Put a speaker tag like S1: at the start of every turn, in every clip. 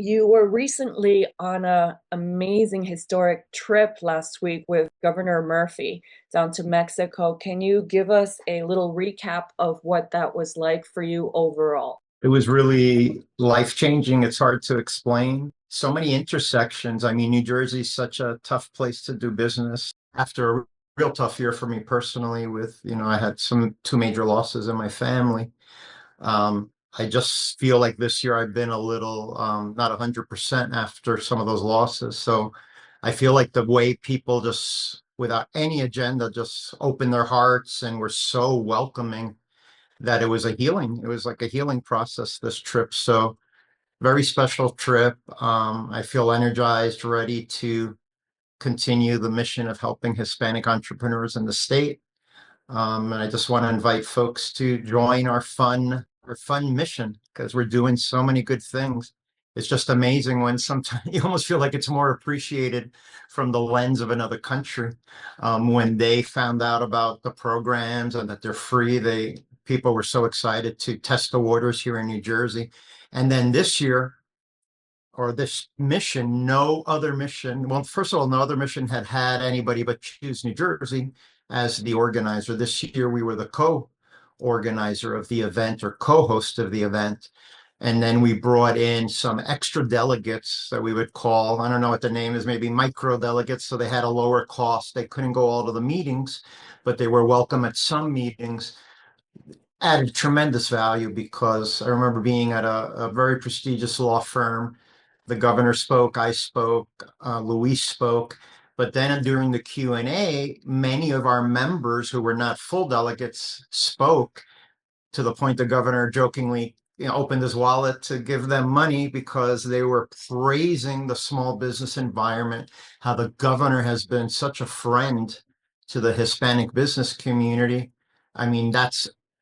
S1: You were recently on a amazing historic trip last week with Governor Murphy down to Mexico. Can you give us a little recap of what that was like for you overall?
S2: It was really life-changing. It's hard to explain. So many intersections. I mean, New Jersey's such a tough place to do business. After a real tough year for me personally, I had two major losses in my family. I just feel like this year I've been a little not 100% after some of those losses. So I feel like the way people just, without any agenda, just open their hearts and were so welcoming that it was a healing. It was like a healing process, this trip. So very special trip. I feel energized, ready to continue the mission of helping Hispanic entrepreneurs in the state. And I just want to invite folks to join our fun mission because we're doing so many good things. It's just amazing when sometimes you almost feel like it's more appreciated from the lens of another country. When they found out about the programs and that they're free, people were so excited to test the waters here in New Jersey. And then this year, or this mission, no other mission, well, first of all, no other mission had anybody but Choose New Jersey as the organizer. This year, we were the co-organizer of the event or co-host of the event. And then we brought in some extra delegates that we would call, I don't know what the name is, maybe micro delegates. So they had a lower cost. They couldn't go all to the meetings, but they were welcome at some meetings. Added tremendous value because I remember being at a very prestigious law firm. The governor spoke, I spoke, Luis spoke, but then during the Q&A, many of our members who were not full delegates spoke, to the point the governor jokingly, opened his wallet to give them money because they were praising the small business environment, how the governor has been such a friend to the Hispanic business community. I mean,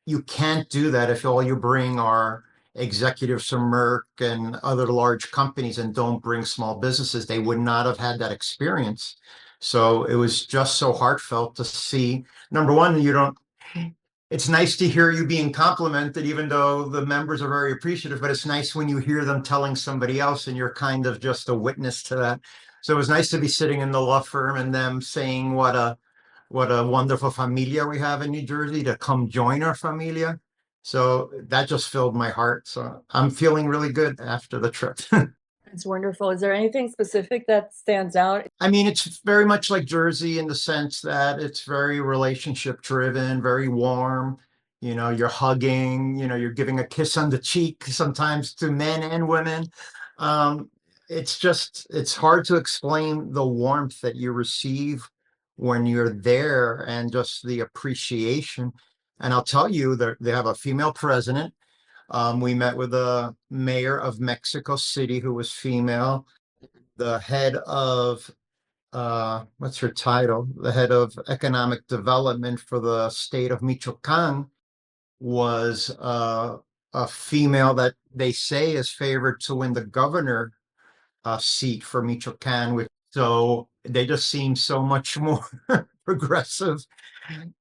S2: you can't do that if all you bring are executives from Merck and other large companies and don't bring small businesses. They would not have had that experience. So it was just so heartfelt to see. Number one, it's nice to hear you being complimented, even though the members are very appreciative, but it's nice when you hear them telling somebody else and you're kind of just a witness to that. So it was nice to be sitting in the law firm and them saying what a wonderful familia we have in New Jersey, to come join our familia. So that just filled my heart. So I'm feeling really good after the trip.
S1: It's wonderful. Is there anything specific that stands out?
S2: I mean, it's very much like Jersey in the sense that it's very relationship driven, very warm. You're hugging, you're giving a kiss on the cheek sometimes to men and women. Um, it's hard to explain the warmth that you receive when you're there and just the appreciation. And I'll tell you that they have a female president. We met with the mayor of Mexico City, who was female, the head of what's her title? The head of economic development for the state of Michoacan was a female that they say is favored to win the governor seat for Michoacan. So they just seem so much more progressive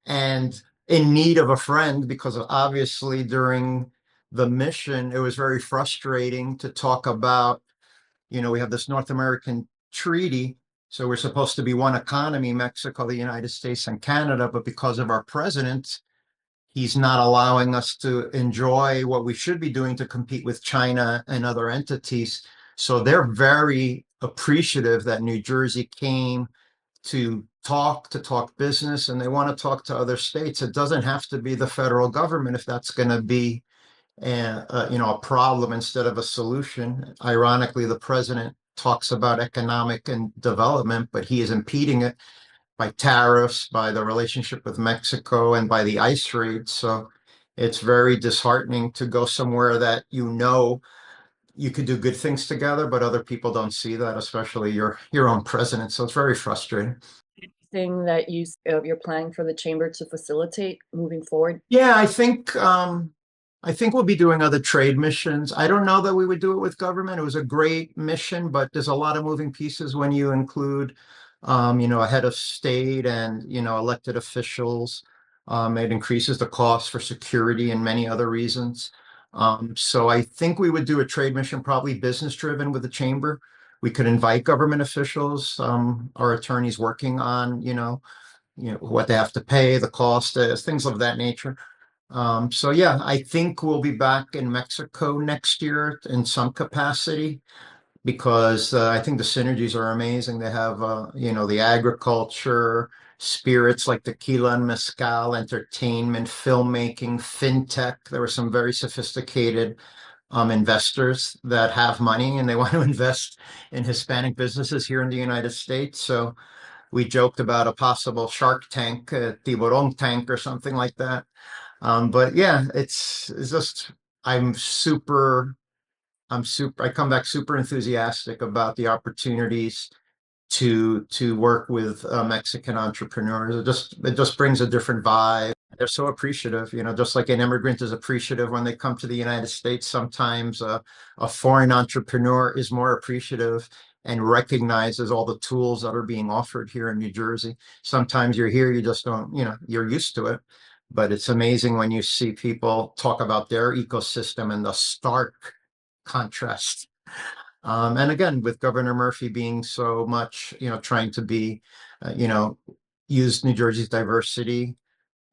S2: and in need of a friend, because obviously during the mission, it was very frustrating to talk about, we have this North American treaty. So we're supposed to be one economy, Mexico, the United States, and Canada. But because of our president, he's not allowing us to enjoy what we should be doing to compete with China and other entities. So they're very appreciative that New Jersey came to talk business, and they want to talk to other states. It doesn't have to be the federal government if that's going to be a problem instead of a solution. Ironically, the president talks about economic and development, but he is impeding it by tariffs, by the relationship with Mexico, and by the ICE raids. So it's very disheartening to go somewhere that you could do good things together, but other people don't see that, especially your own president. So it's very frustrating.
S1: Anything that you're planning for the chamber to facilitate moving forward?
S2: Yeah, I think we'll be doing other trade missions. I don't know that we would do it with government. It was a great mission, but there's a lot of moving pieces when you include, a head of state and, elected officials. It increases the cost for security and many other reasons. So I think we would do a trade mission, probably business driven with the chamber. We could invite government officials, our attorneys working on, what they have to pay, the cost, things of that nature. So yeah, I think we'll be back in Mexico next year in some capacity because I think the synergies are amazing. They have, the agriculture, spirits like tequila and mezcal, entertainment, filmmaking, fintech. There were some very sophisticated investors that have money and they want to invest in Hispanic businesses here in the United States. So we joked about a possible Shark Tank, Tiburon Tank, or something like that. But yeah, it's just I'm super I come back super enthusiastic about the opportunities to work with Mexican entrepreneurs. It just brings a different vibe. They're so appreciative, just like an immigrant is appreciative when they come to the United States. Sometimes a foreign entrepreneur is more appreciative and recognizes all the tools that are being offered here in New Jersey. Sometimes you're here, you just don't, you're used to it. But it's amazing when you see people talk about their ecosystem and the stark contrast. And again, with Governor Murphy being so much, trying to be, use New Jersey's diversity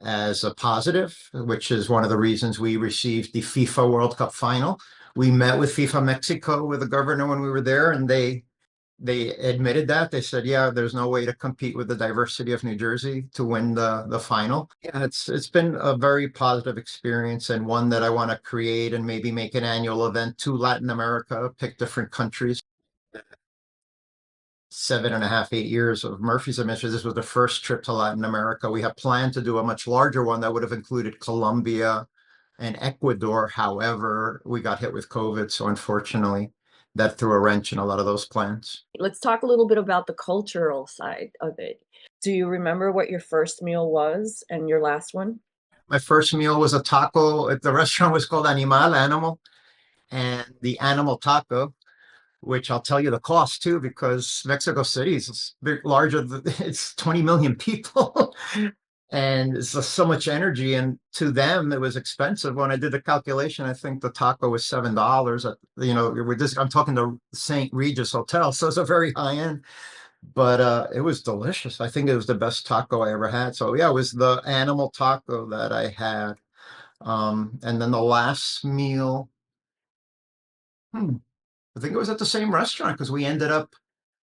S2: as a positive, which is one of the reasons we received the FIFA World Cup final. We met with FIFA Mexico with the governor when we were there, and they admitted that. They said, yeah, there's no way to compete with the diversity of New Jersey to win the final. Yeah, it's been a very positive experience and one that I want to create and maybe make an annual event to Latin America, pick different countries. 7.5, 8 years of Murphy's adventure. This was the first trip to Latin America. We have planned to do a much larger one that would have included Colombia and Ecuador. However, we got hit with COVID, so unfortunately, that threw a wrench in a lot of those plans.
S1: Let's talk a little bit about the cultural side of it. Do you remember what your first meal was and your last one?
S2: My first meal was a taco. The restaurant was called Animal, and the animal taco, which I'll tell you the cost too, because Mexico City is big, larger than it's 20 million people. And it's just so much energy. And to them, it was expensive. When I did the calculation, I think the taco was $7. I'm talking to St. Regis Hotel, so it's a very high end. But it was delicious. I think it was the best taco I ever had. So yeah, it was the animal taco that I had. And then the last meal, hmm, I think it was at the same restaurant because we ended up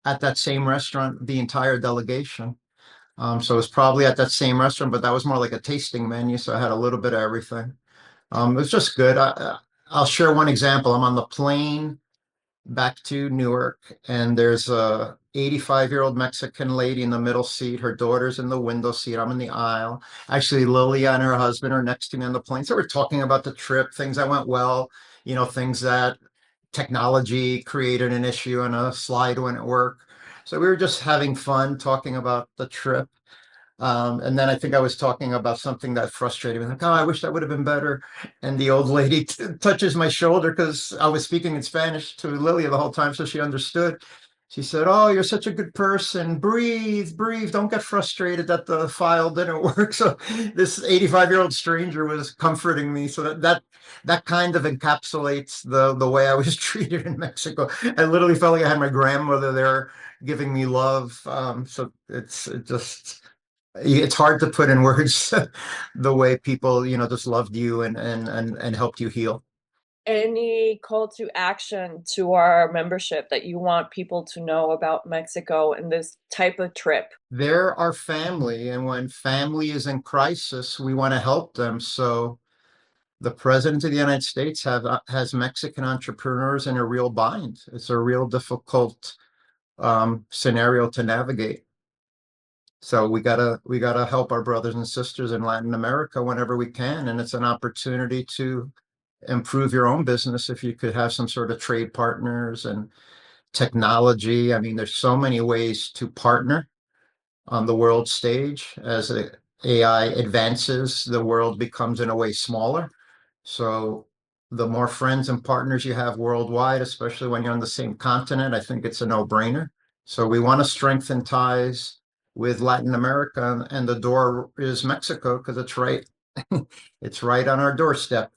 S2: at that same restaurant, the entire delegation. So it was probably at that same restaurant, but that was more like a tasting menu. So I had a little bit of everything. It was just good. I'll share one example. I'm on the plane back to Newark, and there's a 85-year-old Mexican lady in the middle seat. Her daughter's in the window seat. I'm in the aisle. Actually, Lilia and her husband are next to me on the plane. So we're talking about the trip, things that went well, things that technology created an issue and a slide wouldn't work. So we were just having fun talking about the trip. And then I think I was talking about something that frustrated me. Like, oh, I wish that would have been better. And the old lady touches my shoulder because I was speaking in Spanish to Lilia the whole time, so she understood. She said, "Oh, you're such a good person. Breathe, breathe. Don't get frustrated that the file didn't work." So this 85-year-old stranger was comforting me. So that kind of encapsulates the way I was treated in Mexico. I literally felt like I had my grandmother there giving me love. So it's hard to put in words the way people, just loved you and helped you heal.
S1: Any call to action to our membership that you want people to know about Mexico and this type of trip?
S2: They're our family, and when family is in crisis, we want to help them. So the president of the United States has Mexican entrepreneurs in a real bind. It's a real difficult scenario to navigate. So we gotta help our brothers and sisters in Latin America whenever we can, and it's an opportunity to improve your own business if you could have some sort of trade partners and technology. I mean, there's so many ways to partner on the world stage. As AI advances, the world becomes in a way smaller. So the more friends and partners you have worldwide, especially when you're on the same continent, I think it's a no-brainer. So we want to strengthen ties with Latin America, and the door is Mexico because it's right, it's right on our doorstep.